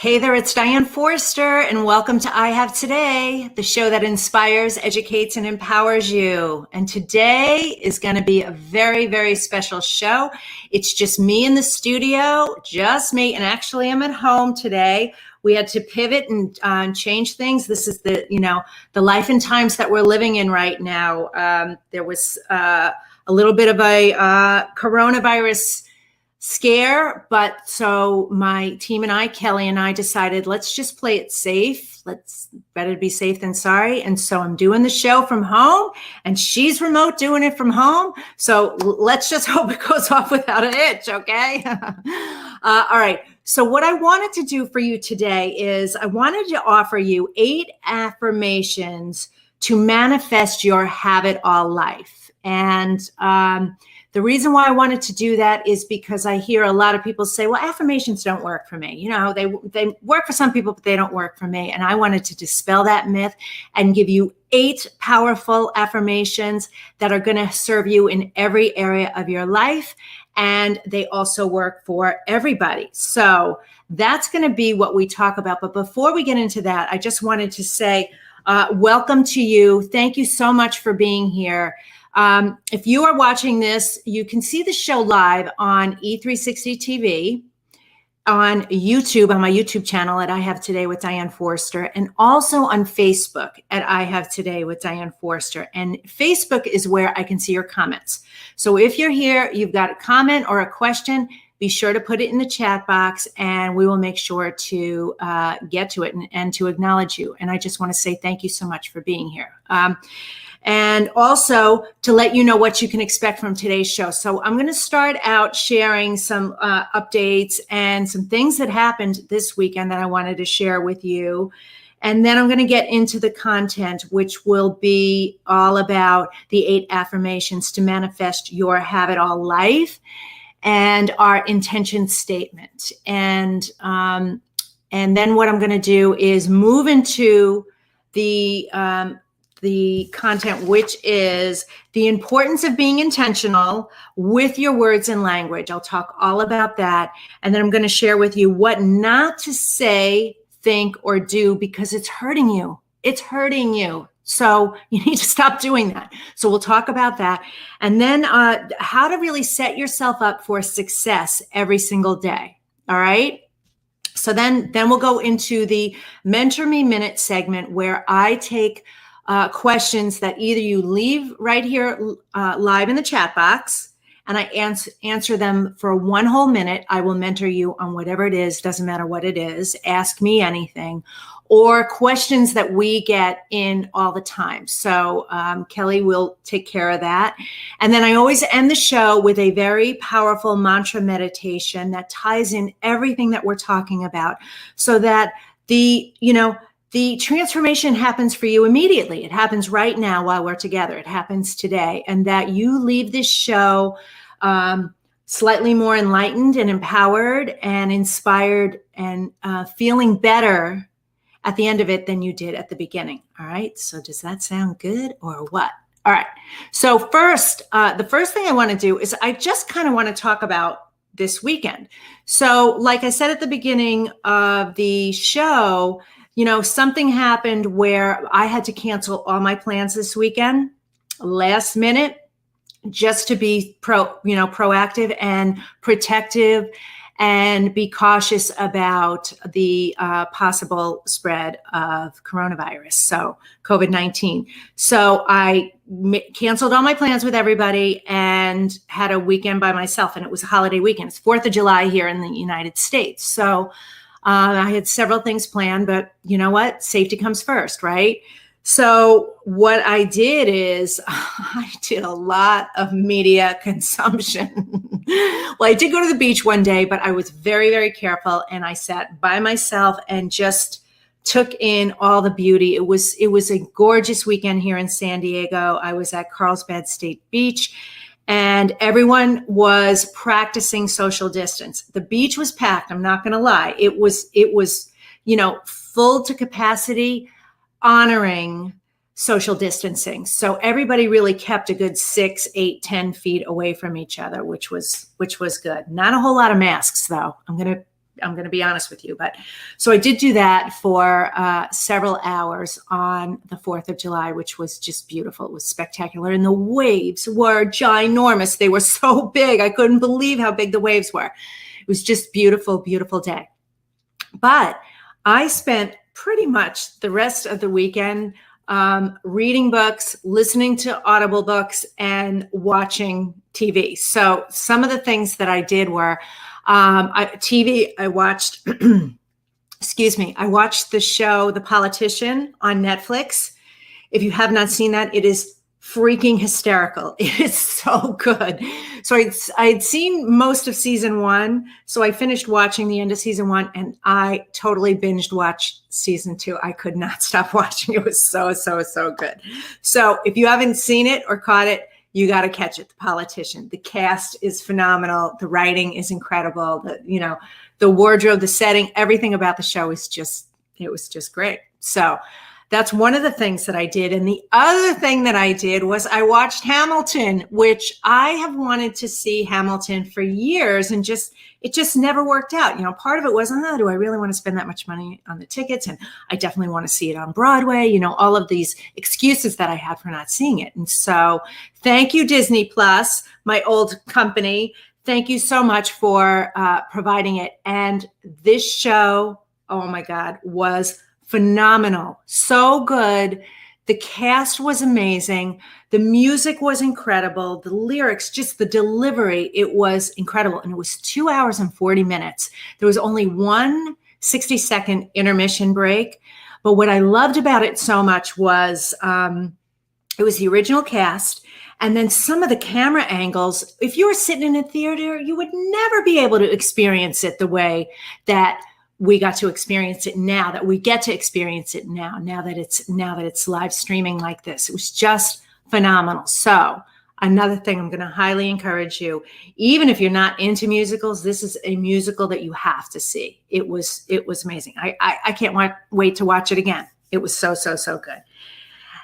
Hey there, it's Diane Forster, and welcome to I Have Today, the show that inspires, educates, and empowers you. And today is going to be a very, very special show. It's just me in the studio, just me, and actually I'm at home today. We had to pivot and change things. This is the life and times that we're living in right now. There was a little bit of a coronavirus scare, but so my team and I, Kelly and I, decided let's just play it safe. Let's better be safe than sorry. And so I'm doing the show from home, and she's remote doing it from home. So let's just hope it goes off without a hitch, okay? All right. So what I wanted to do for you today is I wanted to offer you 8 affirmations to manifest your have it all life. And the reason why I wanted to do that is because I hear a lot of people say, well, affirmations don't work for me. You know, they work for some people, but they don't work for me. And I wanted to dispel that myth and give you 8 powerful affirmations that are going to serve you in every area of your life. And they also work for everybody. So that's going to be what we talk about. But before we get into that, I just wanted to say, welcome to you. Thank you so much for being here. If you are watching this, you can see the show live on E360 TV, on YouTube, on my YouTube channel at I Have Today with Diane Forster, and also on Facebook at I Have Today with Diane Forster. And Facebook is where I can see your comments. So if you're here, you've got a comment or a question, be sure to put it in the chat box, and we will make sure to get to it and to acknowledge you. And I just want to say thank you so much for being here. And also to let you know what you can expect from today's show. So I'm going to start out sharing some updates and some things that happened this weekend that I wanted to share with you. And then I'm going to get into the content, which will be all about the 8 affirmations to manifest your have it all life and our intention statement. And then what I'm going to do is move into the content, which is the importance of being intentional with your words and language. I'll talk all about that. And then I'm going to share with you what not to say, think, or do because it's hurting you. It's hurting you. So you need to stop doing that. So we'll talk about that. And then how to really set yourself up for success every single day. All right. So then we'll go into the Mentor Me Minute segment where I take questions that either you leave right here live in the chat box, and I answer them for 1 whole minute. I will mentor you on whatever it is, doesn't matter what it is, ask me anything, or questions that we get in all the time. So Kelly will take care of that. And then I always end the show with a very powerful mantra meditation that ties in everything that we're talking about so that the transformation happens for you immediately. It happens right now while we're together. It happens today. And that you leave this show slightly more enlightened and empowered and inspired and feeling better at the end of it than you did at the beginning. All right. So does that sound good or what? All right. So first, the first thing I want to do is I just kind of want to talk about this weekend. So like I said at the beginning of the show, something happened where I had to cancel all my plans this weekend, last minute, just to be proactive and protective and be cautious about the possible spread of coronavirus, so COVID-19. So I canceled all my plans with everybody and had a weekend by myself, and it was a holiday weekend. It's 4th of July here in the United States. So I had several things planned, but you know what? Safety comes first, right? So what I did is I did a lot of media consumption. Well, I did go to the beach one day, but I was very, very careful. And I sat by myself and just took in all the beauty. It was a gorgeous weekend here in San Diego. I was at Carlsbad State Beach. And everyone was practicing social distance. The beach was packed. I'm not going to lie. It was, full to capacity, honoring social distancing. So everybody really kept a good 6, 8, 10 feet away from each other, which was good. Not a whole lot of masks though. I'm going to I'm going to be honest with you. But so I did do that for several hours on the 4th of July, which was just beautiful. It was spectacular. And the waves were ginormous. They were so big. I couldn't believe how big the waves were. It was just beautiful, beautiful day. But I spent pretty much the rest of the weekend reading books, listening to Audible books, and watching TV. So some of the things that I did were I watched, excuse me, I watched the show The Politician on Netflix. If you have not seen that, it is freaking hysterical. It is so good. So I'd seen most of season 1. So I finished watching the end of season 1 and I totally binged watched season 2. I could not stop watching. It was so, so, so good. So if you haven't seen it or caught it, you got to catch it. The Politician. The cast is phenomenal. The writing is incredible. The wardrobe, the setting, everything about the show is it was just great. So that's one of the things that I did. And the other thing that I did was I watched Hamilton, which I have wanted to see Hamilton for years, and it just never worked out. Part of it was, do I really want to spend that much money on the tickets? And I definitely want to see it on Broadway, all of these excuses that I had for not seeing it. And so thank you, Disney Plus, my old company. Thank you so much for providing it. And this show, oh my God, was phenomenal. So good. The cast was amazing. The music was incredible. The lyrics, just the delivery, it was incredible. And it was 2 hours and 40 minutes. There was only one 60-second intermission break. But what I loved about it so much was it was the original cast. And then some of the camera angles, if you were sitting in a theater, you would never be able to experience it the way that we got to experience it now, that we get to experience it now that it's live streaming like this. It was just phenomenal. So another thing I'm going to highly encourage you, even if you're not into musicals, this is a musical that you have to see. It was amazing. I can't wait to watch it again. It was so, so, so good.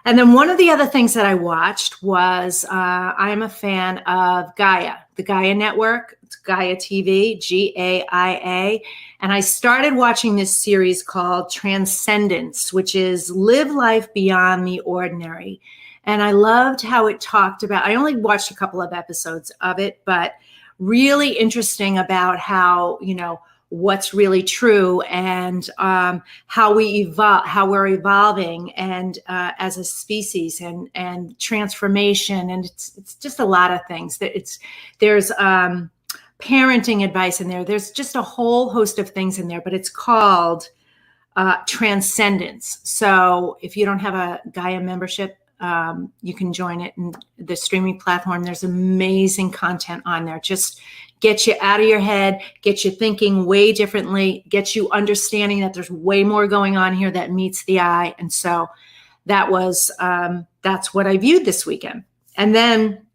And then one of the other things that I watched was I am a fan of Gaia, the Gaia Network. It's Gaia TV, GAIA. And I started watching this series called Transcendence, which is live life beyond the ordinary. And I loved how it talked about, I only watched a couple of episodes of it, but really interesting about how, what's really true and how we're evolving and as a species and transformation. And it's just a lot of things. There's parenting advice in there. There's just a whole host of things in there, but it's called Transcendence. So if you don't have a Gaia membership, you can join it in the streaming platform. There's amazing content on there. Just get you out of your head, get you thinking way differently, get you understanding that there's way more going on here that meets the eye. And so that's what I viewed this weekend. And then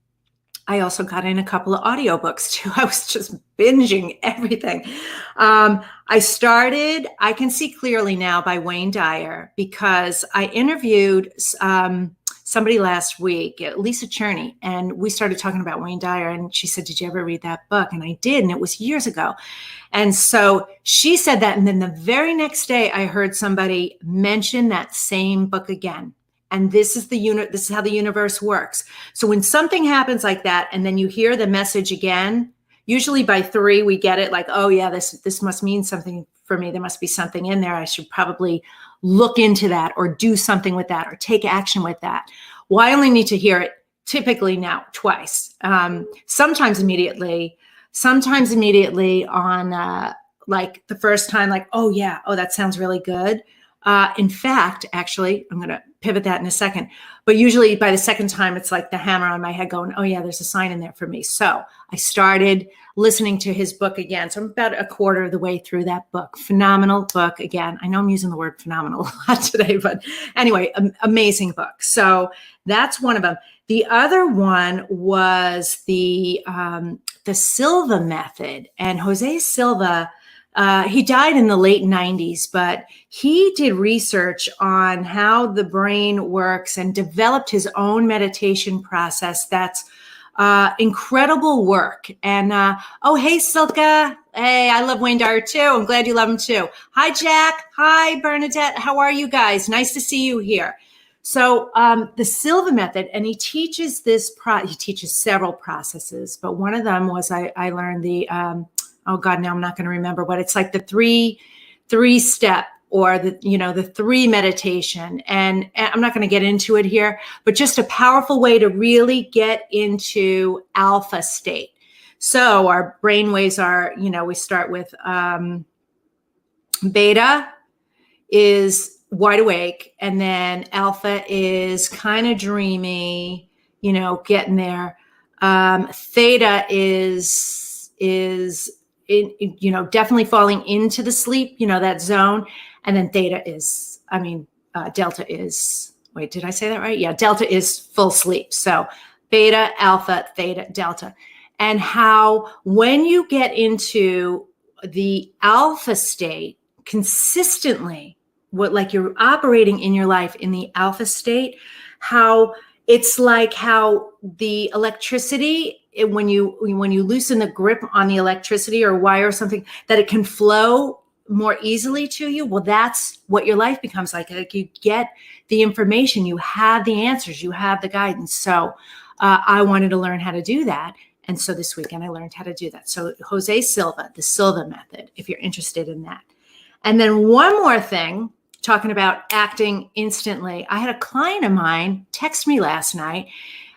I also got in a couple of audiobooks too. I was just binging everything. I Can See Clearly Now by Wayne Dyer, because I interviewed somebody last week, Lisa Cherney, and we started talking about Wayne Dyer, and she said, did you ever read that book? And I did, and it was years ago. And so she said that, and then the very next day I heard somebody mention that same book again. And this is how the universe works. So when something happens like that, and then you hear the message again, usually by 3, we get it like, oh yeah, this must mean something for me. There must be something in there. I should probably look into that or do something with that or take action with that. Well, I only need to hear it typically now twice, sometimes immediately on like the first time, like, oh yeah, oh, that sounds really good. In fact, actually, I'm going to pivot that in a second, but usually by the second time, it's like the hammer on my head going, oh yeah, there's a sign in there for me. So I started listening to his book again. So I'm about a quarter of the way through that book. Phenomenal book. Again, I know I'm using the word phenomenal a lot today, but anyway, amazing book. So that's one of them. The other one was the Silva method, and Jose Silva, he died in the late 90s, but he did research on how the brain works and developed his own meditation process that's incredible work. And oh, hey, Silka. Hey, I love Wayne Dyer too. I'm glad you love him too. Hi, Jack. Hi, Bernadette. How are you guys? Nice to see you here. So the Silva method, and he teaches he teaches several processes, but one of them was I learned the oh God, now I'm not going to remember, but it's like the three step, or the three meditation. And I'm not going to get into it here, but just a powerful way to really get into alpha state. So our brain waves are, we start with beta is wide awake, and then alpha is kind of dreamy, getting there. Theta is definitely falling into the sleep, that zone. And then delta is, wait, did I say that right? Yeah, delta is full sleep. So beta, alpha, theta, delta. And how when you get into the alpha state consistently, like you're operating in your life in the alpha state, how it's like how the electricity, when you loosen the grip on the electricity or wire or something, that it can flow more easily to you. Well, that's what your life becomes like. Like you get the information, you have the answers, you have the guidance. So I wanted to learn how to do that. And so this weekend I learned how to do that. So Jose Silva, the Silva method, if you're interested in that. And then one more thing, talking about acting instantly. I had a client of mine text me last night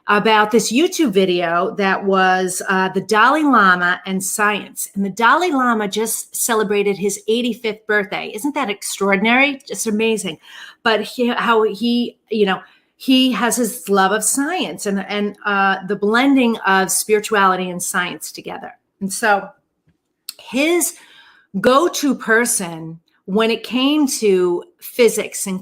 about this YouTube video that was the Dalai Lama and science. And the Dalai Lama just celebrated his 85th birthday. Isn't that extraordinary? Just amazing. But he has his love of science and the blending of spirituality and science together. And so his go-to person when it came to physics and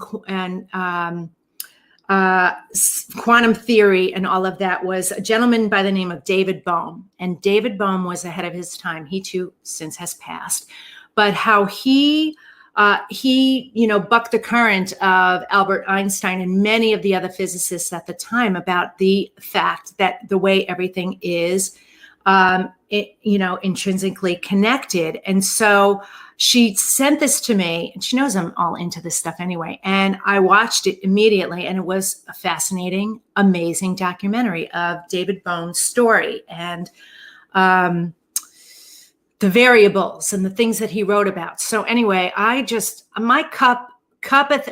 quantum theory and all of that was a gentleman by the name of David Bohm. And David Bohm was ahead of his time. He too since has passed. But how he bucked the current of Albert Einstein and many of the other physicists at the time about the fact that the way everything is, intrinsically connected. And so she sent this to me, and she knows I'm all into this stuff anyway. And I watched it immediately, and it was a fascinating, amazing documentary of David Bohm's story and the variables and the things that he wrote about. So anyway, my cup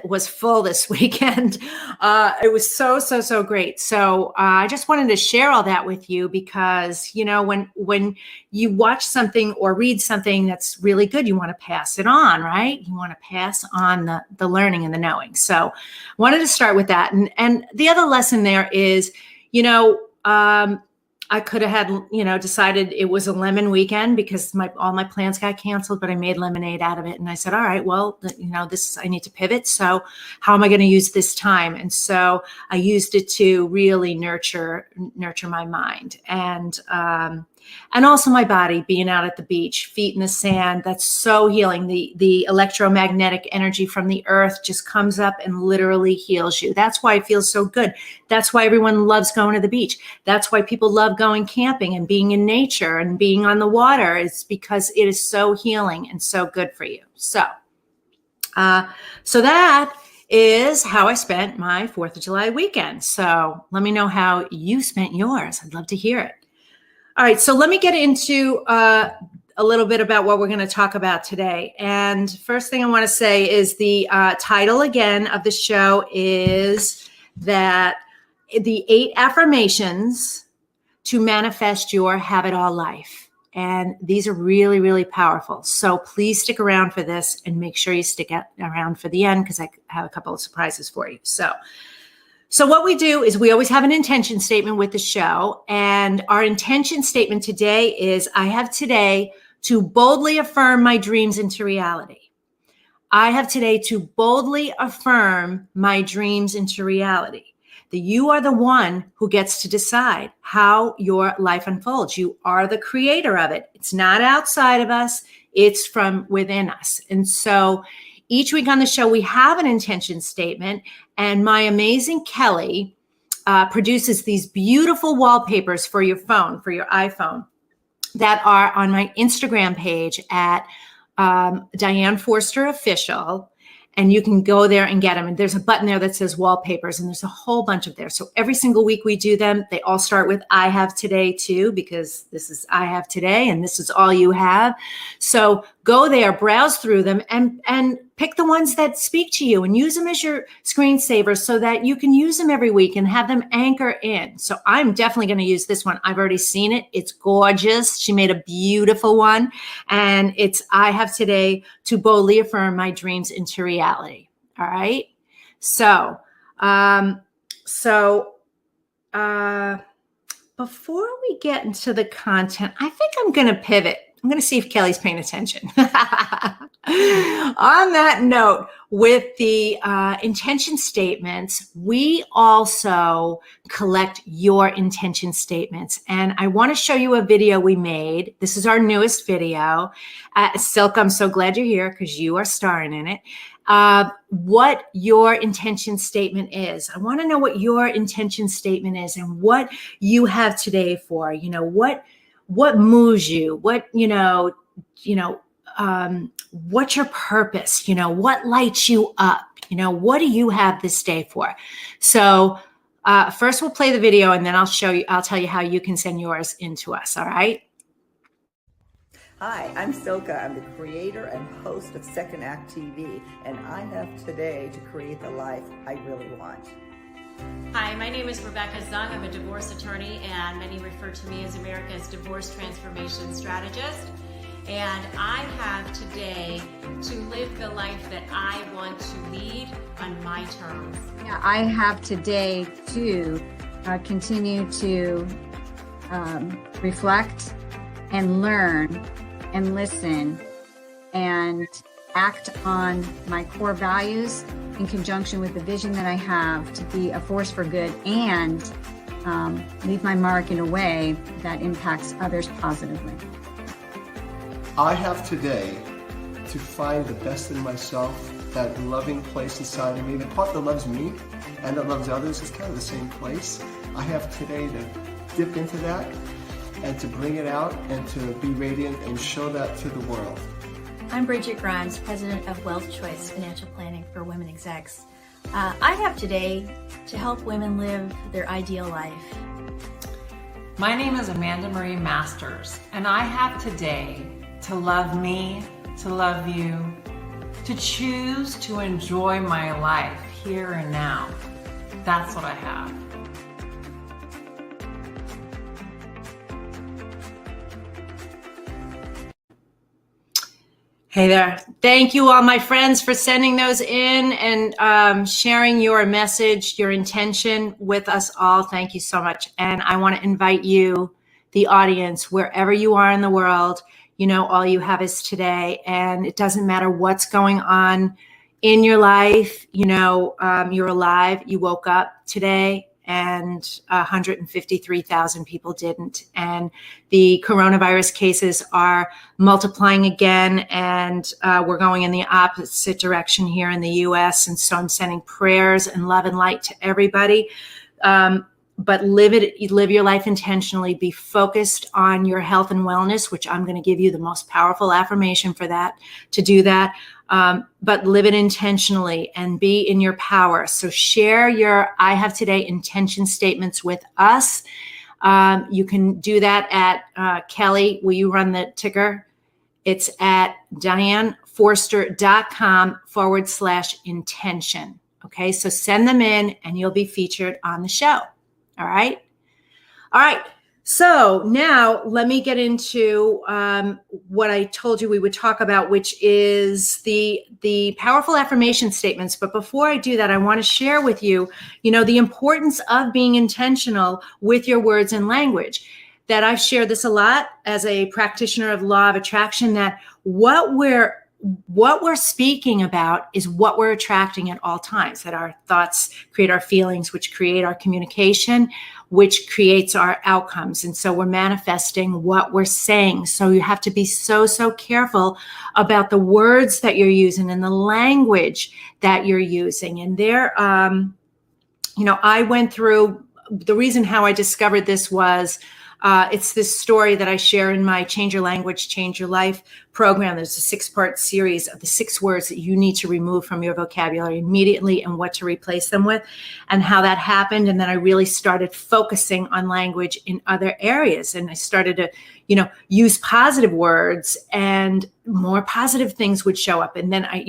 was full this weekend. It was so great. So I just wanted to share all that with you because, when you watch something or read something that's really good, you want to pass it on, right? You want to pass on the learning and the knowing. So I wanted to start with that. And the other lesson there is, I could have had, decided it was a lemon weekend because all my plans got canceled, but I made lemonade out of it. And I said, all right, well, I need to pivot. So how am I going to use this time? And so I used it to really nurture my mind and also my body, being out at the beach, feet in the sand. That's so healing. The electromagnetic energy from the earth just comes up and literally heals you. That's why it feels so good. That's why everyone loves going to the beach. That's why people love going camping and being in nature and being on the water. It's because it is so healing and so good for you. So that is how I spent my 4th of July weekend. So let me know how you spent yours. I'd love to hear it. All right, so let me get into a little bit about what we're going to talk about today. And first thing I want to say is the title again of the show is that the 8 affirmations to manifest your have it all life. And these are really, really powerful. So please stick around for this and make sure you stick around for the end because I have a couple of surprises for you. So what we do is we always have an intention statement with the show. And our intention statement today is I have today to boldly affirm my dreams into reality. I have today to boldly affirm my dreams into reality. That you are the one who gets to decide how your life unfolds. You are the creator of it. It's not outside of us. It's from within us. And so each week on the show, we have an intention statement. And my amazing Kelly produces these beautiful wallpapers for your phone, for your iPhone, that are on my Instagram page at Diane Forster Official. And you can go there and get them. And there's a button there that says wallpapers, and there's a whole bunch of there. So every single week we do them. They all start with I have today too, because this is I have today and this is all you have. So go there, browse through them, and pick the ones that speak to you and use them as your screensavers so that you can use them every week and have them anchor in. So I'm definitely going to use this one. I've already seen it. It's gorgeous. She made a beautiful one. And it's I have today to boldly affirm my dreams into reality. All right. So, before we get into the content, I think I'm going to pivot. I'm going to see if Kelly's paying attention. On that note, with the intention statements, we also collect your intention statements. And I want to show you a video we made. This is our newest video. Silk, I'm so glad you're here because you are starring in it. What your intention statement is. I want to know what your intention statement is and what you have today for, what moves you, what's your purpose, what lights you up, what do you have this day for? So, first we'll play the video and then I'll tell you how you can send yours into us. All right. Hi, I'm Silka. I'm the creator and host of Second Act TV, and I have today to create the life I really want. Hi, my name is Rebecca Zung. I'm a divorce attorney, and many refer to me as America's divorce transformation strategist. And I have today to live the life that I want to lead on my terms. Yeah, I have today to continue to reflect and learn and listen and act on my core values in conjunction with the vision that I have to be a force for good and leave my mark in a way that impacts others positively. I have today to find the best in myself, that loving place inside of me, the part that loves me and that loves others is kind of the same place. I have today to dip into that and to bring it out and to be radiant and show that to the world. I'm Bridget Grimes, president of Wealth Choice Financial Planning for Women Execs. I have today to help women live their ideal life. My name is Amanda Marie Masters, and I have today to love me, to love you, to choose to enjoy my life here and now. That's what I have. Hey there. Thank you all, my friends, for sending those in and sharing your message, your intention with us all. Thank you so much. And I want to invite you, the audience, wherever you are in the world, all you have is today. And it doesn't matter what's going on in your life. You're alive. You woke up today. And 153,000 people didn't. And the coronavirus cases are multiplying again, and we're going in the opposite direction here in the U.S. And so I'm sending prayers and love and light to everybody. But live your life intentionally. Be focused on your health and wellness, which I'm going to give you the most powerful affirmation for that, to do that. But live it intentionally and be in your power. So share your I have today intention statements with us. You can do that at Kelly. Will you run the ticker? It's at dianeforster.com/intention. Okay. So send them in and you'll be featured on the show. All right. All right. So now let me get into what I told you we would talk about, which is the powerful affirmation statements. But before I do that, I want to share with you, the importance of being intentional with your words and language. That I've shared this a lot as a practitioner of law of attraction, that what we're speaking about is what we're attracting at all times, that our thoughts create our feelings, which create our communication, which creates our outcomes. And so we're manifesting what we're saying. So you have to be so, so careful about the words that you're using and the language that you're using. And I went through the reason how I discovered this was it's this story that I share in my Change Your Language, Change Your Life program. There's a 6-part series of the 6 words that you need to remove from your vocabulary immediately and what to replace them with and how that happened. And then I really started focusing on language in other areas. And I started to, use positive words and more positive things would show up. And then I,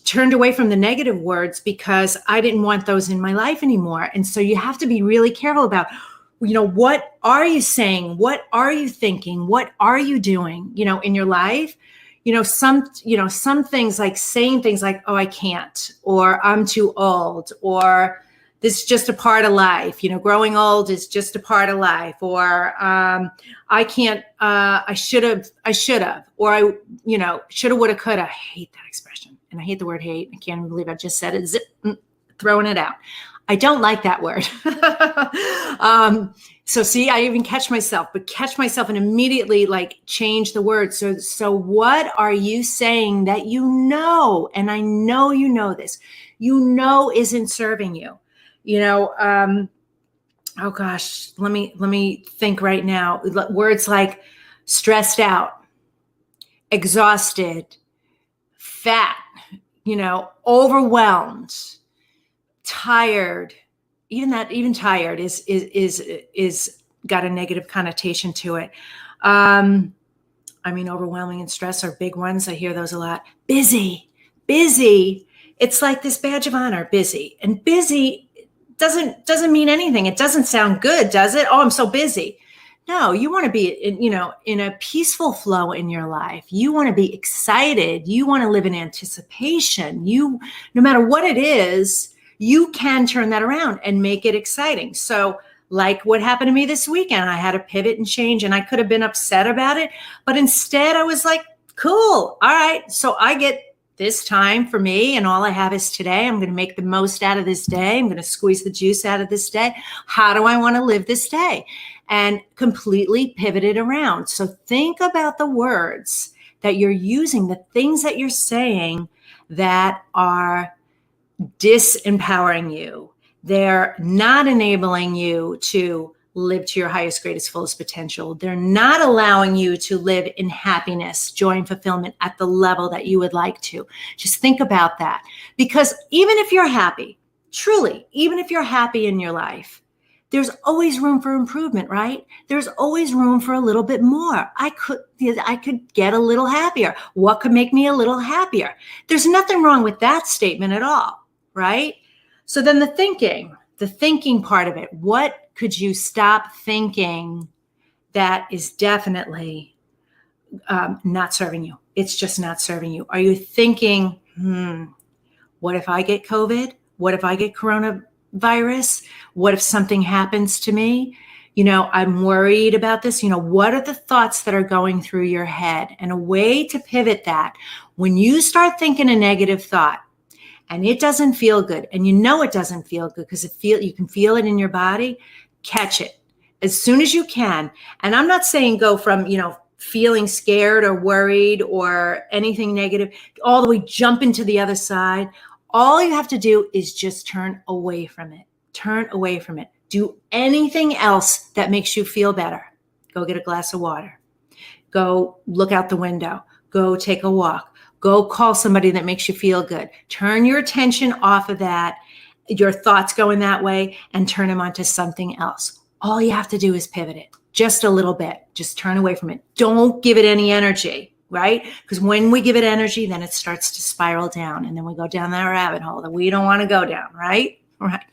turned away from the negative words because I didn't want those in my life anymore. And so you have to be really careful about, what are you saying? What are you thinking? What are you doing, in your life? Some things like saying things like, oh, I can't, or I'm too old, or this is just a part of life. Growing old is just a part of life, or I can't, I should have, or I, should have, would have, could have. I hate that expression. And I hate the word hate. I can't even believe I just said it. Throwing it out. I don't like that word. So see, I even catch myself and immediately change the word. So what are you saying that and I know you know this, isn't serving you? Oh gosh, let me think right now. Words like stressed out, exhausted, fat, overwhelmed, tired. Even tired is got a negative connotation to it. Overwhelming and stress are big ones. I hear those a lot. Busy. It's like this badge of honor, busy. And busy doesn't mean anything. It doesn't sound good, does it? Oh, I'm so busy. No, you want to be in a peaceful flow in your life. You want to be excited. You want to live in anticipation. No matter what it is, you can turn that around and make it exciting. So like what happened to me this weekend, I had to pivot and change, and I could have been upset about it, but instead I was like, cool. All right. So I get this time for me, and all I have is today. I'm going to make the most out of this day. I'm going to squeeze the juice out of this day. How do I want to live this day? And completely pivot it around. So think about the words that you're using, the things that you're saying that are disempowering you. They're not enabling you to live to your highest, greatest, fullest potential. They're not allowing you to live in happiness, joy, and fulfillment at the level that you would like to. Just think about that. Because even if you're happy, truly, even if you're happy in your life, there's always room for improvement, right? There's always room for a little bit more. I could get a little happier. What could make me a little happier? There's nothing wrong with that statement at all, right? So then the thinking part of it, what could you stop thinking that is definitely not serving you? It's just not serving you. Are you thinking, what if I get COVID? What if I get coronavirus? What if something happens to me? I'm worried about this. What are the thoughts that are going through your head? And a way to pivot that, when you start thinking a negative thought, and it doesn't feel good, and it doesn't feel good because you can feel it in your body, catch it as soon as you can. And I'm not saying go from, feeling scared or worried or anything negative, all the way jump into the other side. All you have to do is just turn away from it. Turn away from it. Do anything else that makes you feel better. Go get a glass of water. Go look out the window. Go take a walk. Go call somebody that makes you feel good. Turn your attention off of that, your thoughts going that way, and turn them onto something else. All you have to do is pivot it just a little bit. Just turn away from it. Don't give it any energy, right? Because when we give it energy, then it starts to spiral down, and then we go down that rabbit hole that we don't want to go down, right? Right.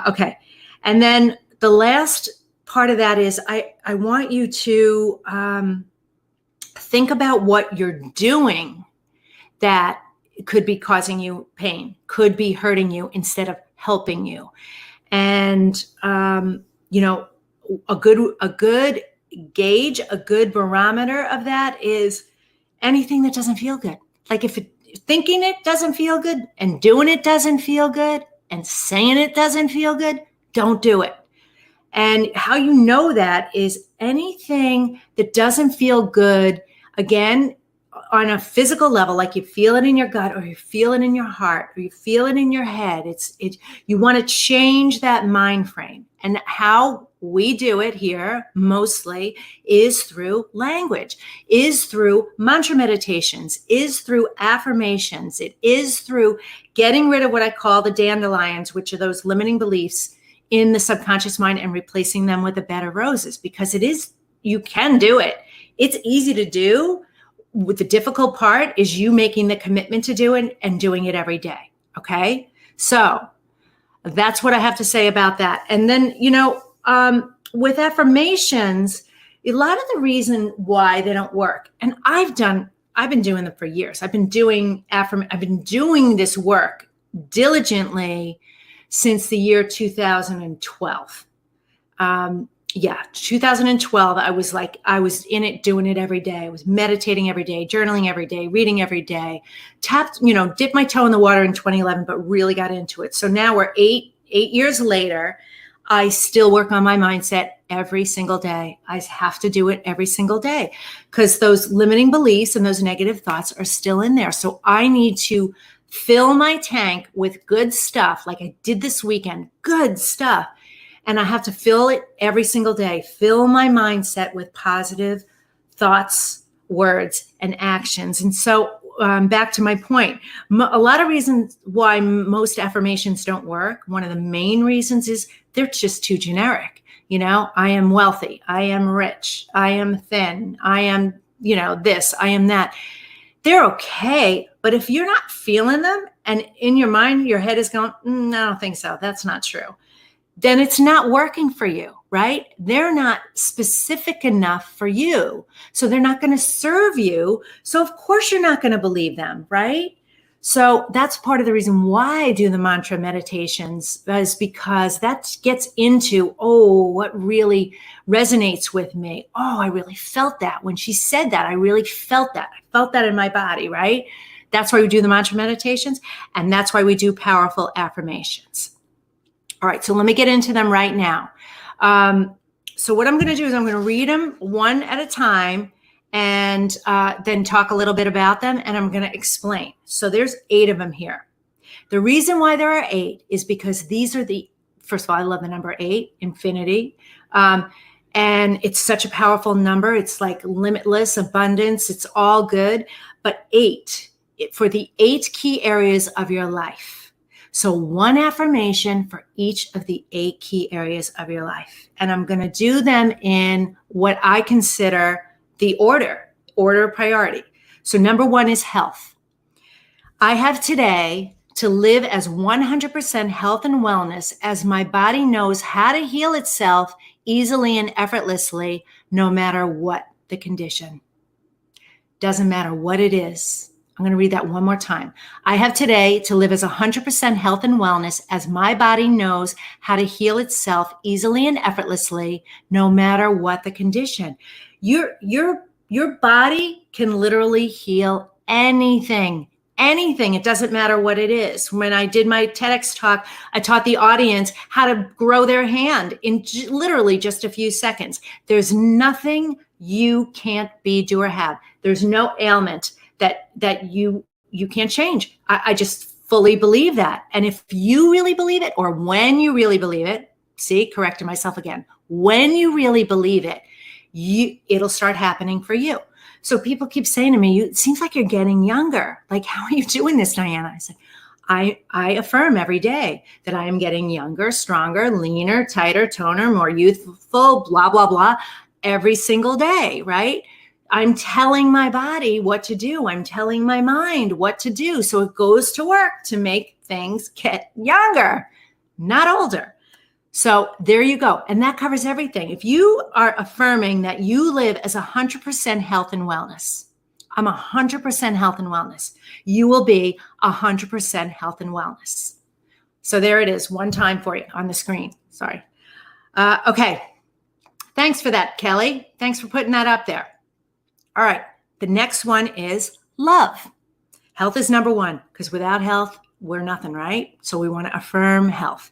Okay. And then the last part of that is I want you to think about what you're doing that could be causing you pain, could be hurting you instead of helping you. And, a good gauge, a good barometer of that is anything that doesn't feel good. Like if thinking it doesn't feel good and doing it doesn't feel good and saying it doesn't feel good, don't do it. And how you know that is anything that doesn't feel good, again, on a physical level, like you feel it in your gut, or you feel it in your heart, or you feel it in your head. You want to change that mind frame. And how we do it here mostly is through language, is through mantra meditations, is through affirmations. It is through getting rid of what I call the dandelions, which are those limiting beliefs in the subconscious mind, and replacing them with a bed of roses, because you can do it. It's easy to do. The difficult part is you making the commitment to do it and doing it every day. Okay. So that's what I have to say about that. And then, with affirmations, a lot of the reason why they don't work, and I've been doing them for years. I've been doing this work diligently since the year 2012. 2012, I was in it, doing it every day. I was meditating every day, journaling every day, reading every day, dipped my toe in the water in 2011, but really got into it. So now we're eight years later. I still work on my mindset every single day. I have to do it every single day because those limiting beliefs and those negative thoughts are still in there. So I need to fill my tank with good stuff, like I did this weekend, good stuff. And I have to fill it every single day, fill my mindset with positive thoughts, words, and actions. And so back to my point, a lot of reasons why most affirmations don't work. One of the main reasons is they're just too generic. I am wealthy. I am rich. I am thin. I am, this, I am that. They're okay. But if you're not feeling them and in your mind, your head is going, I don't think so. That's not true. Then it's not working for you, right? They're not specific enough for you. So they're not going to serve you. So of course you're not going to believe them, right? So that's part of the reason why I do the mantra meditations, is because that gets into, what really resonates with me. I really felt that when she said that. I really felt that. I felt that in my body, right? That's why we do the mantra meditations. And that's why we do powerful affirmations. All right, so let me get into them right now. So what I'm going to do is I'm going to read them one at a time and then talk a little bit about them, and I'm going to explain. So there's 8 of them here. The reason why there are 8 is because these are first of all, I love the number 8, infinity. And it's such a powerful number. It's like limitless abundance. It's all good. But 8, for the 8 key areas of your life. So one affirmation for each of the 8 key areas of your life. And I'm going to do them in what I consider the order of priority. So number 1 is health. I have today to live as 100% health and wellness, as my body knows how to heal itself easily and effortlessly, no matter what the condition. Doesn't matter what it is. I'm going to read that one more time. I have today to live as 100% health and wellness, as my body knows how to heal itself easily and effortlessly, no matter what the condition. Your body can literally heal anything. Anything. It doesn't matter what it is. When I did my TEDx talk, I taught the audience how to grow their hand in literally just a few seconds. There's nothing you can't be, do, or have. There's no ailment that you can't change. I just fully believe that. And if you really believe it, or when you really believe it, correcting myself again, when you really believe it, it'll start happening for you. So people keep saying to me, it seems like you're getting younger. Like, how are you doing this, Diana? I said, I affirm every day that I am getting younger, stronger, leaner, tighter, toner, more youthful, blah, blah, blah, every single day, right? I'm telling my body what to do. I'm telling my mind what to do. So it goes to work to make things get younger, not older. So there you go. And that covers everything. If you are affirming that you live as 100% health and wellness, I'm 100% health and wellness, you will be 100% health and wellness. So there it is, one time for you on the screen. Sorry. Okay. Thanks for that, Kelly. Thanks for putting that up there. All right. The next one is love. Health is number 1, because without health, we're nothing, right? So we want to affirm health.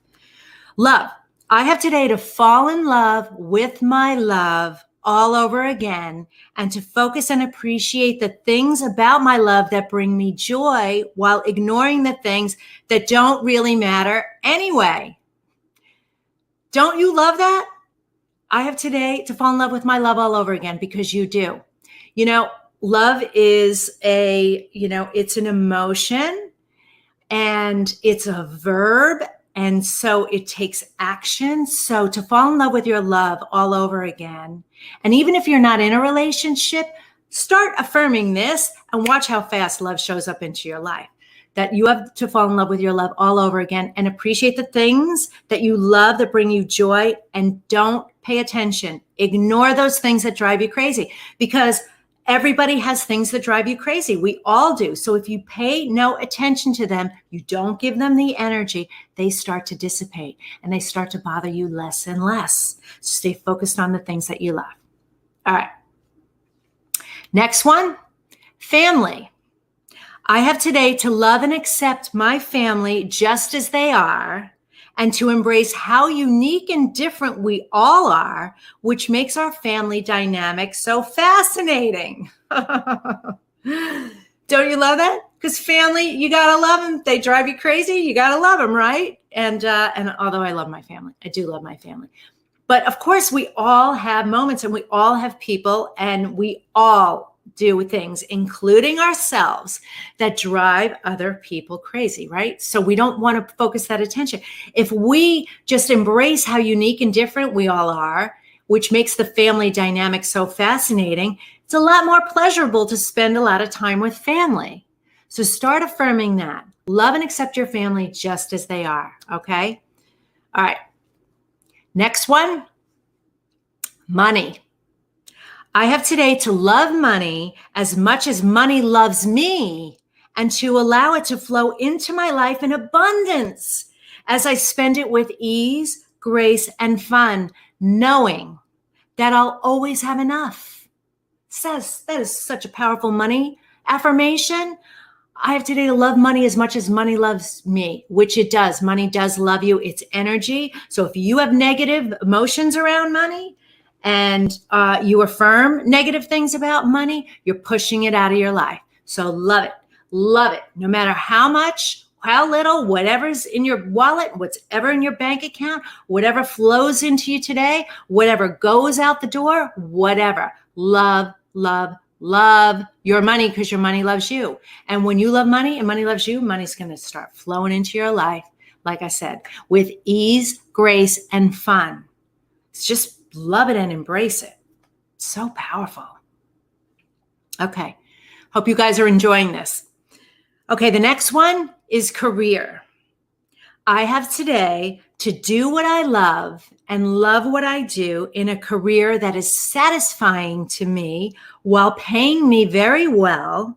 Love. I have today to fall in love with my love all over again, and to focus and appreciate the things about my love that bring me joy while ignoring the things that don't really matter anyway. Don't you love that? I have today to fall in love with my love all over again, because you do. You know, love is it's an emotion, and it's a verb. And so it takes action. So to fall in love with your love all over again, and even if you're not in a relationship, start affirming this and watch how fast love shows up into your life. That you have to fall in love with your love all over again and appreciate the things that you love that bring you joy, and don't pay attention. Ignore those things that drive you crazy, because everybody has things that drive you crazy. We all do. So if you pay no attention to them, you don't give them the energy, they start to dissipate and they start to bother you less and less. So stay focused on the things that you love. All right. Next one, family. I have today to love and accept my family just as they are, and to embrace how unique and different we all are, which makes our family dynamic so fascinating. Don't you love that? Because family, you gotta love them. They drive you crazy. You gotta love them, right? And although I love my family, I do love my family. But of course, we all have moments, and we all have people, and we all do things, including ourselves, that drive other people crazy, right? So we don't want to focus that attention. If we just embrace how unique and different we all are, which makes the family dynamic so fascinating, it's a lot more pleasurable to spend a lot of time with family. So start affirming that. Love and accept your family just as they are, okay? All right. Next one, money. I have today to love money as much as money loves me, and to allow it to flow into my life in abundance as I spend it with ease, grace, and fun, knowing that I'll always have enough. That is such a powerful money affirmation. I have today to love money as much as money loves me, which it does. Money does love you. It's energy. So if you have negative emotions around money, and you affirm negative things about money, you're pushing it out of your life. So love it. Love it. No matter how much, how little, whatever's in your wallet, whatever in your bank account, whatever flows into you today, whatever goes out the door, whatever. Love, love, love your money, because your money loves you. And when you love money and money loves you, money's going to start flowing into your life, like I said, with ease, grace, and fun. It's just love it and embrace it. So powerful. Okay. Hope you guys are enjoying this. Okay. The next one is career. I have today to do what I love and love what I do in a career that is satisfying to me while paying me very well.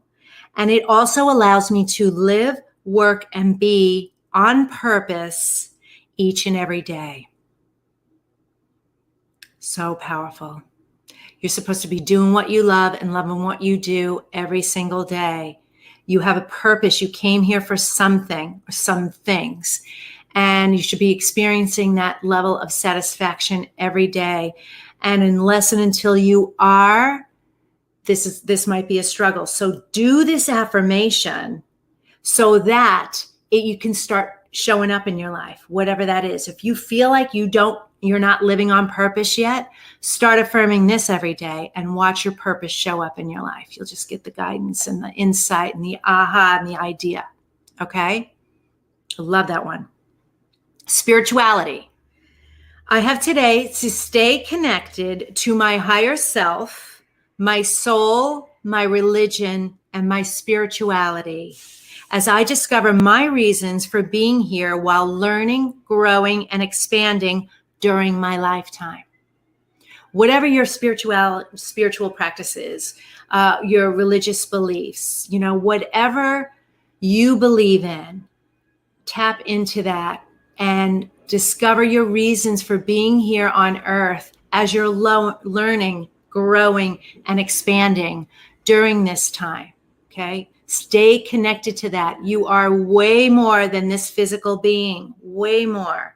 And it also allows me to live, work, and be on purpose each and every day. So powerful. You're supposed to be doing what you love and loving what you do every single day. You have a purpose. You came here for something or some things, and you should be experiencing that level of satisfaction every day. And unless and until you are, this might be a struggle. So do this affirmation so that you can start showing up in your life, whatever that is. If you feel like you're not living on purpose yet, start affirming this every day and watch your purpose show up in your life. You'll just get the guidance and the insight and the aha and the idea. Okay? I love that one. Spirituality. I have today to stay connected to my higher self, my soul, my religion, and my spirituality, as I discover my reasons for being here while learning, growing, and expanding during my lifetime. Whatever your spiritual practice is, your religious beliefs, whatever you believe in, tap into that and discover your reasons for being here on earth as you're learning, growing, and expanding during this time. Okay? Stay connected to that. You are way more than this physical being, way more.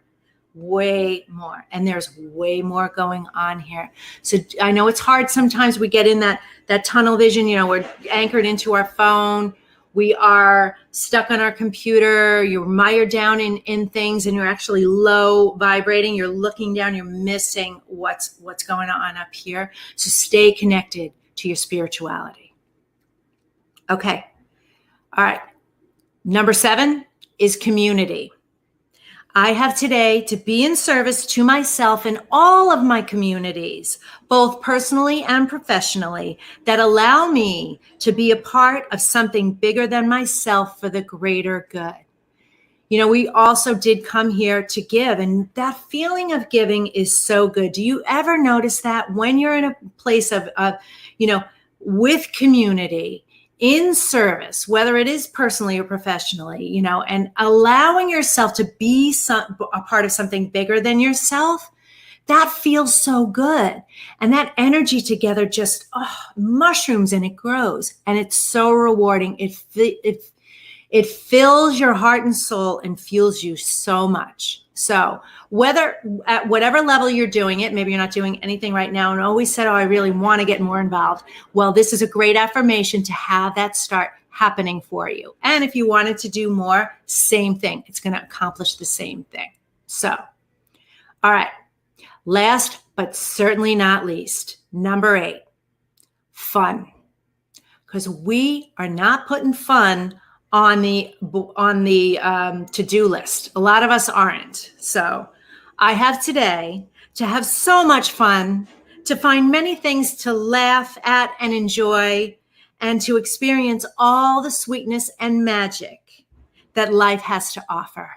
way more. And there's way more going on here. So I know it's hard. Sometimes we get in that tunnel vision, we're anchored into our phone. We are stuck on our computer. You're mired down in things, and you're actually low vibrating. You're looking down. You're missing what's going on up here. So stay connected to your spirituality. Okay. All right. Number 7 is community. I have today to be in service to myself and all of my communities, both personally and professionally, that allow me to be a part of something bigger than myself for the greater good. We also did come here to give, and that feeling of giving is so good. Do you ever notice that when you're in a place of with community, in service, whether it is personally or professionally, and allowing yourself to be a part of something bigger than yourself, that feels so good. And that energy together just mushrooms and it grows. And it's so rewarding. It fills your heart and soul and fuels you so much. So whether at whatever level you're doing it, maybe you're not doing anything right now and always said, I really want to get more involved. Well, this is a great affirmation to have that start happening for you. And if you wanted to do more, same thing. It's going to accomplish the same thing. So, all right. Last, but certainly not least, number 8, fun. Because we are not putting fun on the to-do list. A lot of us aren't. So I have today to have so much fun, to find many things to laugh at and enjoy, and to experience all the sweetness and magic that life has to offer.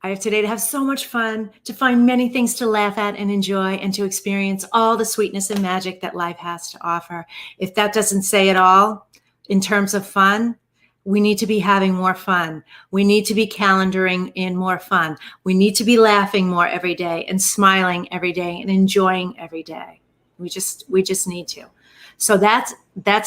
I have today to have so much fun, to find many things to laugh at and enjoy, and to experience all the sweetness and magic that life has to offer. If that doesn't say it all, in terms of fun, we need to be having more fun. We need to be calendaring in more fun. We need to be laughing more every day and smiling every day and enjoying every day. We just need to. So that's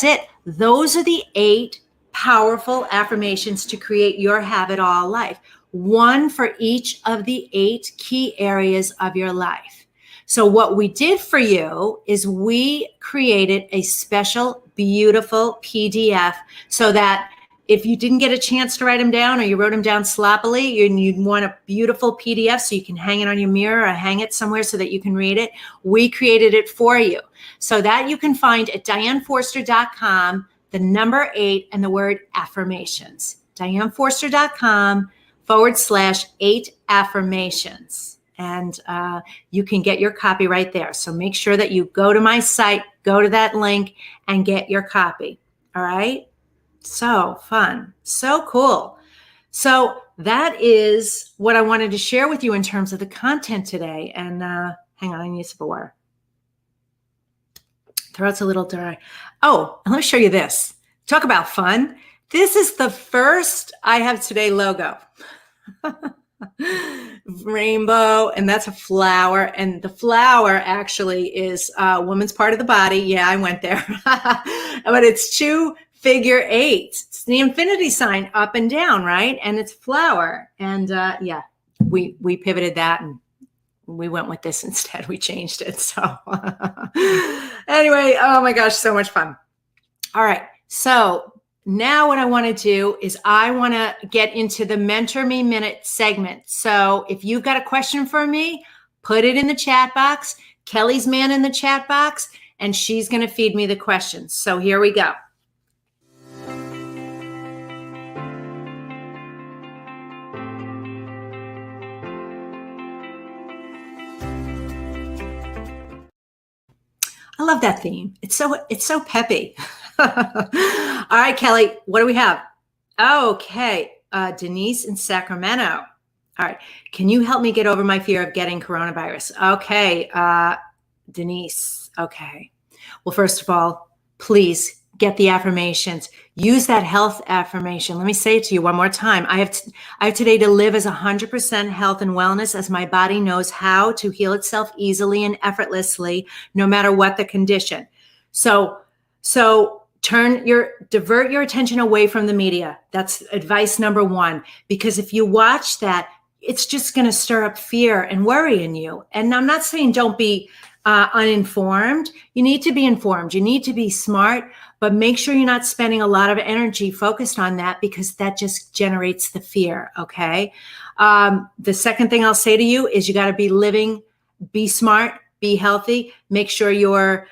it. Those are the 8 powerful affirmations to create your have-it-all life. One for each of the 8 key areas of your life. So what we did for you is we created a special, beautiful PDF so that if you didn't get a chance to write them down or you wrote them down sloppily and you want a beautiful PDF so you can hang it on your mirror or hang it somewhere so that you can read it, we created it for you. So that you can find at DianeForster.com, the number 8 and the word affirmations. DianeForster.com/8 affirmations. And you can get your copy right there. So make sure that you go to my site, go to that link, and get your copy. All right? So fun. So cool. So that is what I wanted to share with you in terms of the content today. And hang on, I need a sip of water. Throat's a little dry. Oh, and let me show you this. Talk about fun. This is the first I Have Today logo. Rainbow, and that's a flower, and the flower actually is a woman's part of the body. Yeah, I went there. But it's 2 figure 8s. It's the infinity sign up and down, right? And it's flower. And yeah, we pivoted that and we went with this instead. We changed it. So anyway, oh my gosh, so much fun. All right. So now what I want to do is I want to get into the Mentor Me Minute segment. So if you've got a question for me, put it in the chat box. Kelly's man in the chat box, and she's going to feed me the questions. So here we go. I love that theme. It's so peppy. All right, Kelly, what do we have? Okay, Denise in Sacramento. All right, can you help me get over my fear of getting coronavirus? Okay, Denise. Okay. Well, first of all, please get the affirmations. Use that health affirmation. Let me say it to you one more time. I have today to live as 100% health and wellness, as my body knows how to heal itself easily and effortlessly, no matter what the condition. So divert your attention away from the media. That's advice number 1, because if you watch that, it's just going to stir up fear and worry in you. And I'm not saying don't be uninformed. You need to be informed. You need to be smart, but make sure you're not spending a lot of energy focused on that, because that just generates the fear. Okay. The second thing I'll say to you is you got to be living, be smart, be healthy. Make sure you're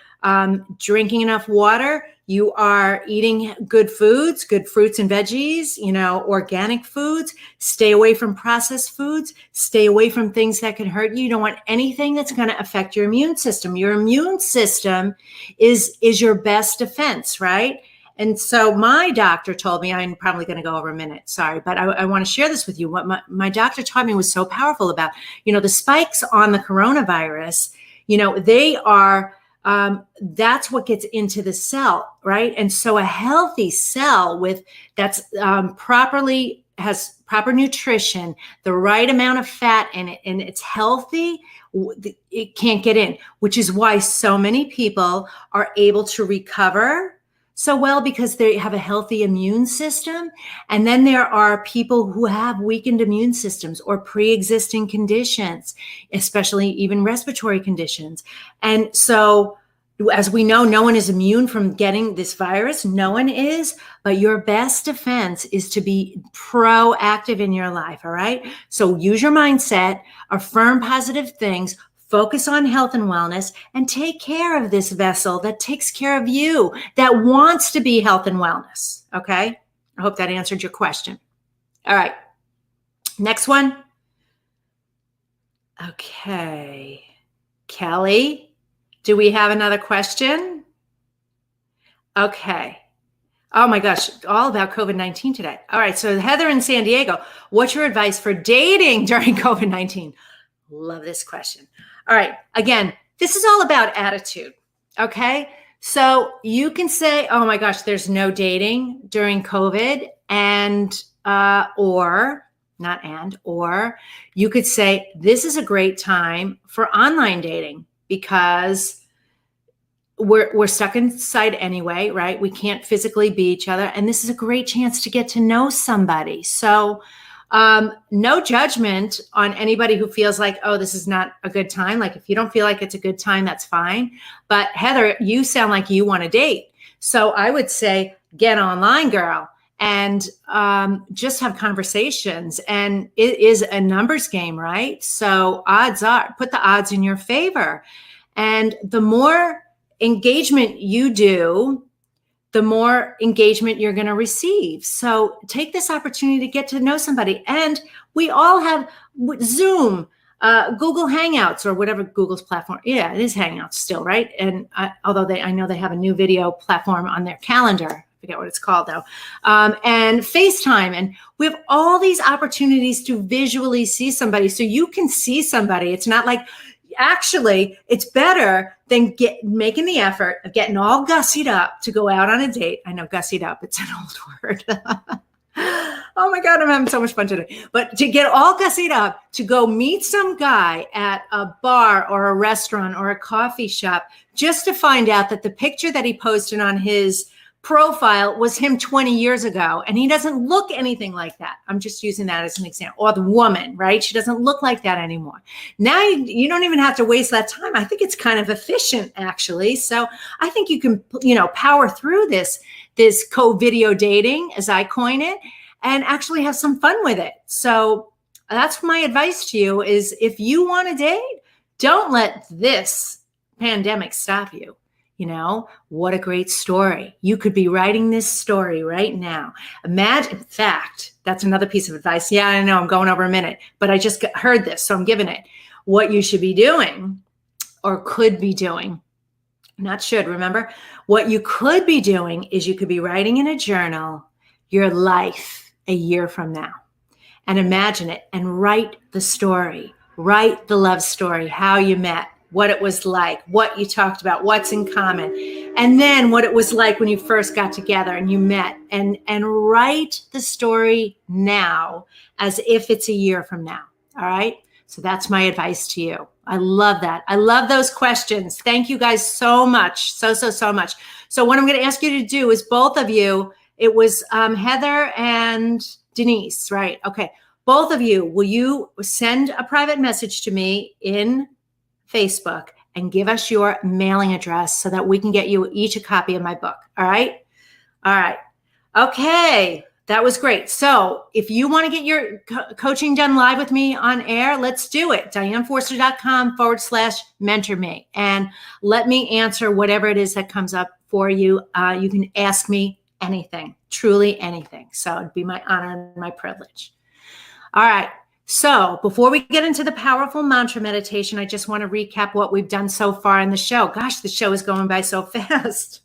drinking enough water. You are eating good foods, good fruits and veggies, organic foods. Stay away from processed foods. Stay away from things that can hurt you. You don't want anything that's going to affect your immune system. Your immune system is your best defense, right? And so my doctor told me, I'm probably going to go over a minute, sorry, but I want to share this with you. What my doctor taught me was so powerful about, the spikes on the coronavirus, they are, that's what gets into the cell, right? And so a healthy cell that's has proper nutrition, the right amount of fat in it, and it's healthy, it can't get in, which is why so many people are able to recover so well, because they have a healthy immune system. And then there are people who have weakened immune systems or pre-existing conditions, especially even respiratory conditions. And so, as we know, no one is immune from getting this virus. No one is, but your best defense is to be proactive in your life. All right. So use your mindset, affirm positive things, focus on health and wellness, and take care of this vessel that takes care of you, that wants to be health and wellness. Okay. I hope that answered your question. All right. Next one. Okay. Kelly, do we have another question? Okay. Oh my gosh, all about COVID-19 today. All right. So Heather in San Diego, what's your advice for dating during COVID-19? Love this question. All right. Again, this is all about attitude. Okay. So you can say, oh my gosh, there's no dating during COVID, or you could say, this is a great time for online dating because we're stuck inside anyway, right? We can't physically be each other. And this is a great chance to get to know somebody. So no judgment on anybody who feels like, oh, this is not a good time. Like if you don't feel like it's a good time, that's fine. But Heather, you sound like you want to date. So I would say, get online, girl, and just have conversations. And it is a numbers game, right? So odds are, put the odds in your favor. And the more engagement you do, the more engagement you're going to receive. So take this opportunity to get to know somebody. And we all have Zoom, Google Hangouts, or whatever Google's platform. Yeah, it is Hangouts still, right? And although I know they have a new video platform on their calendar. I forget what it's called though. And FaceTime. And we have all these opportunities to visually see somebody. So you can see somebody. It's not like, actually, it's better than making the effort of getting all gussied up to go out on a date. I know gussied up, it's an old word. Oh my God, I'm having so much fun today. But to get all gussied up to go meet some guy at a bar or a restaurant or a coffee shop, just to find out that the picture that he posted on his profile was him 20 years ago, and he doesn't look anything like that. I'm just using that as an example. Or the woman, right? She doesn't look like that anymore. Now you don't even have to waste that time. I think it's kind of efficient, actually. So I think you can, power through this co-video dating, as I coin it, and actually have some fun with it. So that's my advice to you: is if you want to date, don't let this pandemic stop you. What a great story. You could be writing this story right now. Imagine, in fact, that's another piece of advice. Yeah, I know I'm going over a minute, but I just heard this, so I'm giving it. What you should be doing, or could be doing, not should, remember? What you could be doing is you could be writing in a journal your life a year from now. And imagine it and write the story, write the love story, how you met, what it was like, what you talked about, what's in common, and then what it was like when you first got together and you met, and write the story now as if it's a year from now. All right. So that's my advice to you. I love that. I love those questions. Thank you guys so much. So much. So what I'm going to ask you to do is, both of you, it was Heather and Denise, right? Okay. both of you, will you send a private message to me in Facebook and give us your mailing address so that we can get you each a copy of my book? All right. All right. Okay. That was great. So if you want to get your coaching done live with me on air, let's do it. DianeForster.com/mentor me. And let me answer whatever it is that comes up for you. You can ask me anything, truly anything. So it'd be my honor and my privilege. All right. So before we get into the powerful mantra meditation, I just want to recap what we've done so far in the show. Gosh, the show is going by so fast.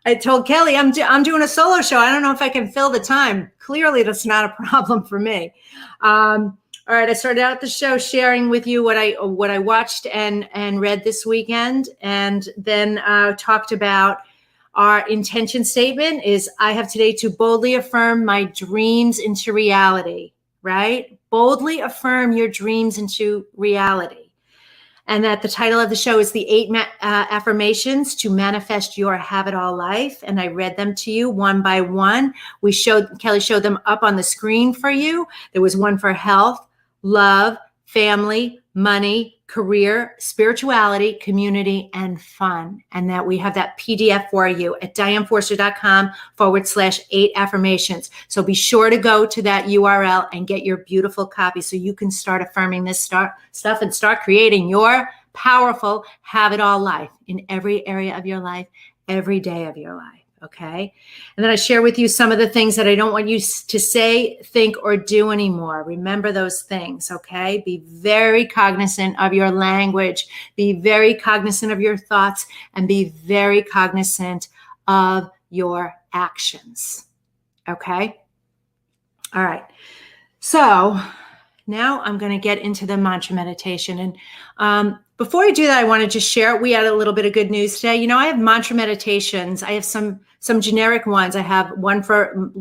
I told Kelly I'm doing a solo show. I don't know if I can fill the time. Clearly, that's not a problem for me. All right, I started out the show sharing with you what I watched and read this weekend, and then talked about our intention statement is I have today to boldly affirm my dreams into reality. Right? Boldly affirm your dreams into reality. And that the title of the show is the 8 affirmations to manifest your have it all life. And I read them to you one by one. Kelly showed them up on the screen for you. There was one for health, love, family, money, career, spirituality, community, and fun. And that we have that PDF for you at DianeForster.com/8 affirmations. So be sure to go to that URL and get your beautiful copy so you can start affirming this stuff and start creating your powerful have it all life in every area of your life, every day of your life. Okay. And then I share with you some of the things that I don't want you to say, think, or do anymore. Remember those things. Okay. Be very cognizant of your language, be very cognizant of your thoughts, and be very cognizant of your actions. Okay. All right. So now I'm going to get into the mantra meditation. And before I do that, I want to just share, we had a little bit of good news today. You know, I have mantra meditations. I have some generic ones. I have one for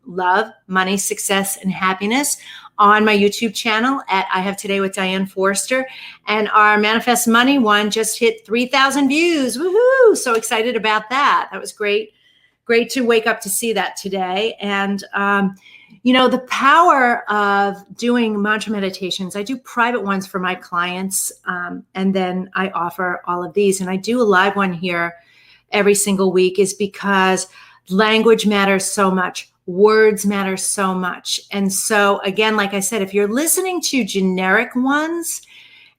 love, money, success, and happiness on my YouTube channel at I Have Today with Diane Forster. And our Manifest Money one just hit 3,000 views. Woohoo! So excited about that. That was great. Great to wake up to see that today. And you know, the power of doing mantra meditations, I do private ones for my clients, and then I offer all of these. And I do a live one here every single week is because language matters so much. Words matter so much. And so, again, like I said, if you're listening to generic ones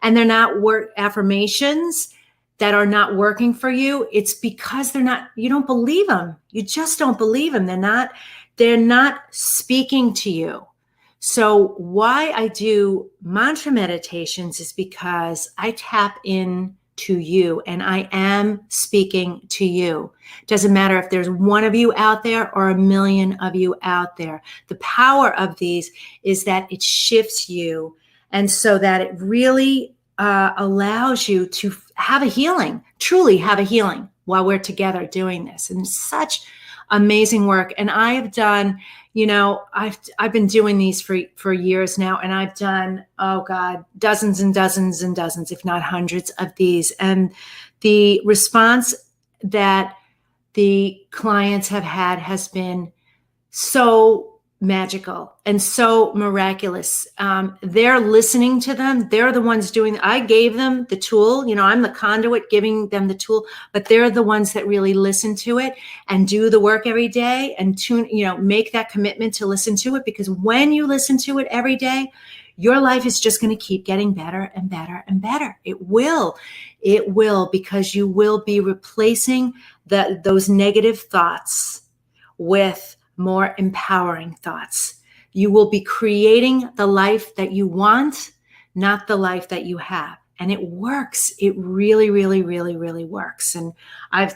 and they're not affirmations that are not working for you, it's because you don't believe them. You just don't believe them. They're not speaking to you. So why I do mantra meditations is because I tap in to you and I am speaking to you. Doesn't matter if there's one of you out there or a million of you out there. The power of these is that it shifts you, and so that it really allows you to have a healing, truly have a healing while we're together doing this. And such amazing work. And I have done, you know, I've been doing these for years now, and I've done, oh God, dozens and dozens and dozens, if not hundreds of these. And the response that the clients have had has been so magical and so miraculous. They're listening to them. They're the ones doing. I gave them the tool. You know, I'm the conduit giving them the tool, but they're the ones that really listen to it and do the work every day and make that commitment to listen to it. Because when you listen to it every day, your life is just going to keep getting better and better and better. It will, because you will be replacing those negative thoughts with more empowering thoughts. You will be creating the life that you want, not the life that you have. And it works. It really, really, really, really works. And I've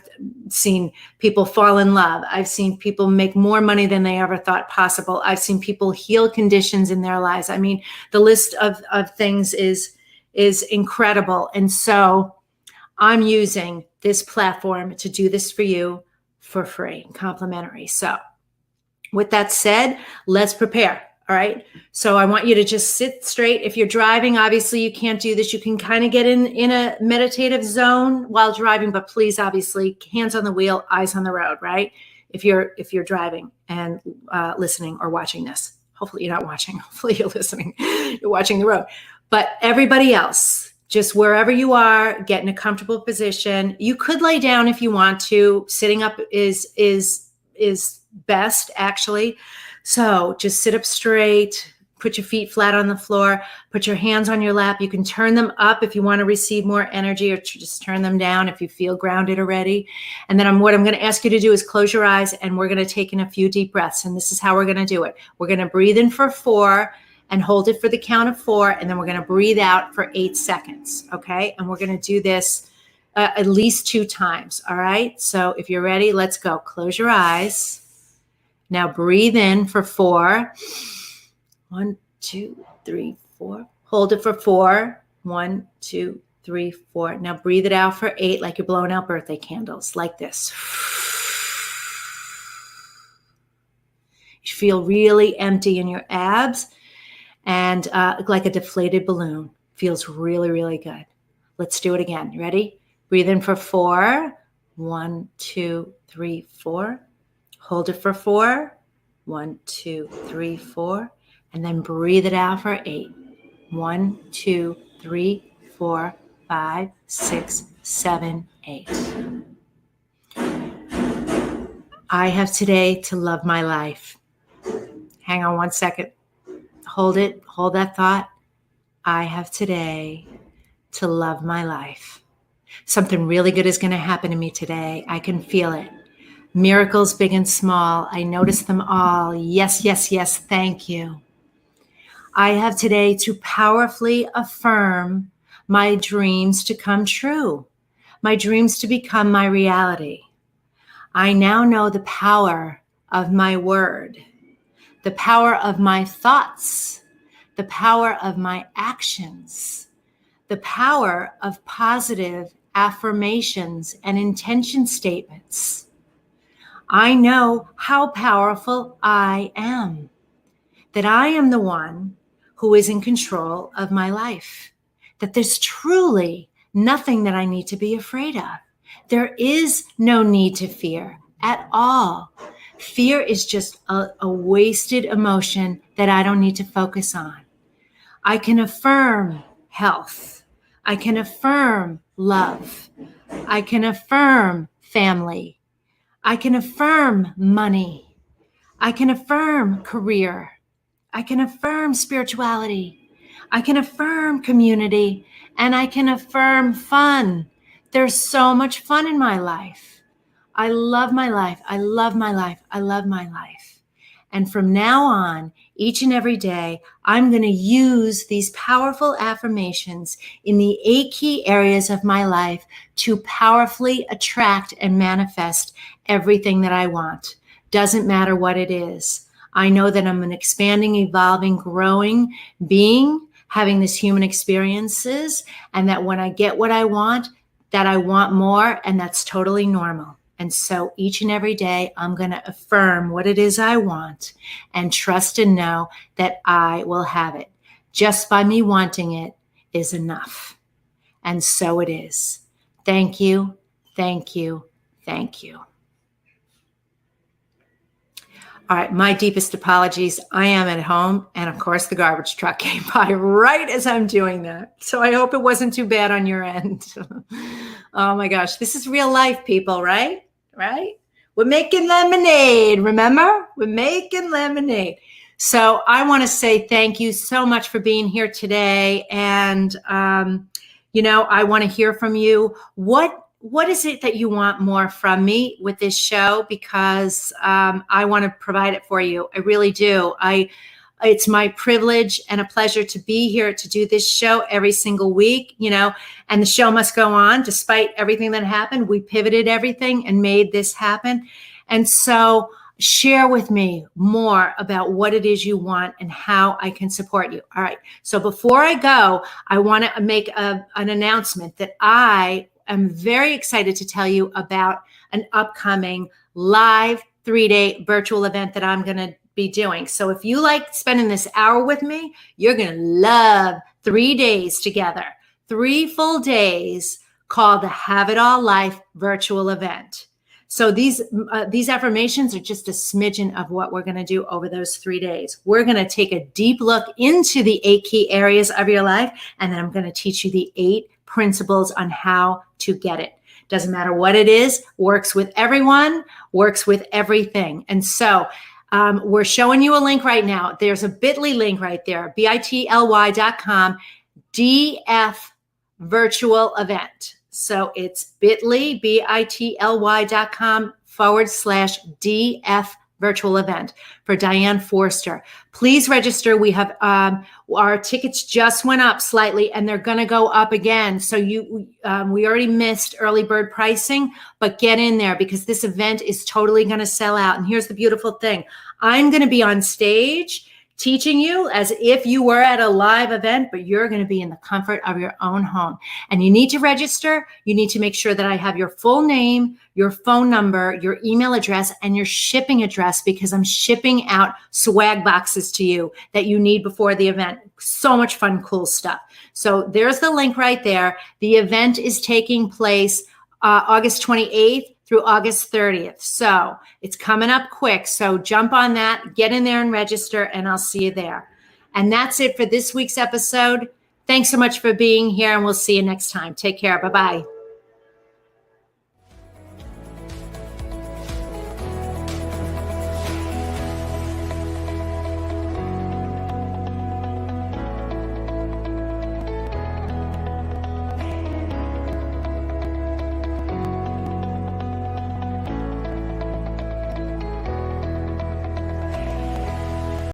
seen people fall in love. I've seen people make more money than they ever thought possible. I've seen people heal conditions in their lives. I mean, the list of things is incredible. And so I'm using this platform to do this for you for free, complimentary. So with that said, let's prepare. All right. So I want you to just sit straight. If you're driving, obviously you can't do this. You can kind of get in a meditative zone while driving, but please, obviously, hands on the wheel, eyes on the road, right? If you're driving and listening or watching this. Hopefully you're not watching. Hopefully you're listening. You're watching the road. But everybody else, just wherever you are, get in a comfortable position. You could lay down if you want to. Sitting up is best, actually. So just sit up straight. Put your feet flat on the floor. Put your hands on your lap. You can turn them up if you want to receive more energy, or just turn them down if you feel grounded already. And then what I'm going to ask you to do is close your eyes, and we're going to take in a few deep breaths. And this is how we're going to do it. We're going to breathe in for 4 and hold it for the count of 4. And then we're going to breathe out for 8 seconds. Okay. And we're going to do this at least 2 times. All right. So if you're ready, let's go. Close your eyes. Now breathe in for 4. 1, 2, 3, 4. Hold it for 4. 1, 2, 3, 4. Now breathe it out for 8, like you're blowing out birthday candles, like this. You feel really empty in your abs and like a deflated balloon. Feels really, really good. Let's do it again. You ready? Breathe in for 4. 1, 2, 3, 4. Hold it for 4. 1, 2, 3, 4. And then breathe it out for 8. 1, 2, 3, 4, 5, 6, 7, 8. I have today to love my life. Hang on 1 second. Hold it. Hold that thought. I have today to love my life. Something really good is going to happen to me today. I can feel it. Miracles big and small. I notice them all. Yes, yes, yes. Thank you. I have today to powerfully affirm my dreams to come true, my dreams to become my reality. I now know the power of my word, the power of my thoughts, the power of my actions, the power of positive affirmations and intention statements. I know how powerful I am, that I am the one who is in control of my life, that there's truly nothing that I need to be afraid of. There is no need to fear at all. Fear is just a wasted emotion that I don't need to focus on. I can affirm health. I can affirm love. I can affirm family. I can affirm money. I can affirm career. I can affirm spirituality. I can affirm community, and I can affirm fun. There's so much fun in my life. I love my life. I love my life. I love my life. And from now on, each and every day, I'm going to use these powerful affirmations in the 8 key areas of my life to powerfully attract and manifest everything that I want. Doesn't matter what it is. I know that I'm an expanding, evolving, growing being, having this human experiences, and that when I get what I want, that I want more, and that's totally normal. And so each and every day, I'm going to affirm what it is I want and trust and know that I will have it. Just by me wanting it is enough. And so it is. Thank you, thank you, thank you. All right, my deepest apologies. I am at home, and of course the garbage truck came by right as I'm doing that. So I hope it wasn't too bad on your end. Oh my gosh, this is real life, people, right? Right? We're making lemonade, remember? We're making lemonade. So I want to say thank you so much for being here today. And, I want to hear from you. What is it that you want more from me with this show? Because I want to provide it for you. I really do. It's my privilege and a pleasure to be here to do this show every single week, and the show must go on despite everything that happened. We pivoted everything and made this happen. And so share with me more about what it is you want and how I can support you. All right. So before I go, I want to make an announcement that I'm very excited to tell you about an upcoming live 3-day virtual event that I'm going to be doing. So if you like spending this hour with me, you're going to love 3 days together, 3 full days called the Have It All Life virtual event. So these affirmations are just a smidgen of what we're going to do over those 3 days. We're going to take a deep look into the 8 key areas of your life, and then I'm going to teach you the 8 principles on how to get it. Doesn't matter what it is, works with everyone, works with everything. And so we're showing you a link right now. There's a bit.ly link right there, bit.ly.com, DF virtual event. So it's bit.ly, bit.ly.com/DF virtual event for Diane Forster. Please register. We have our tickets just went up slightly and they're going to go up again. So we already missed early bird pricing, but get in there because this event is totally going to sell out. And here's the beautiful thing. I'm going to be on stage teaching you as if you were at a live event, but you're going to be in the comfort of your own home. And you need to register. You need to make sure that I have your full name, your phone number, your email address, and your shipping address because I'm shipping out swag boxes to you that you need before the event. So much fun, cool stuff. So there's the link right there. The event is taking place August 28th through August 30th. So it's coming up quick. So jump on that, get in there and register, and I'll see you there. And that's it for this week's episode. Thanks so much for being here, and we'll see you next time. Take care. Bye-bye.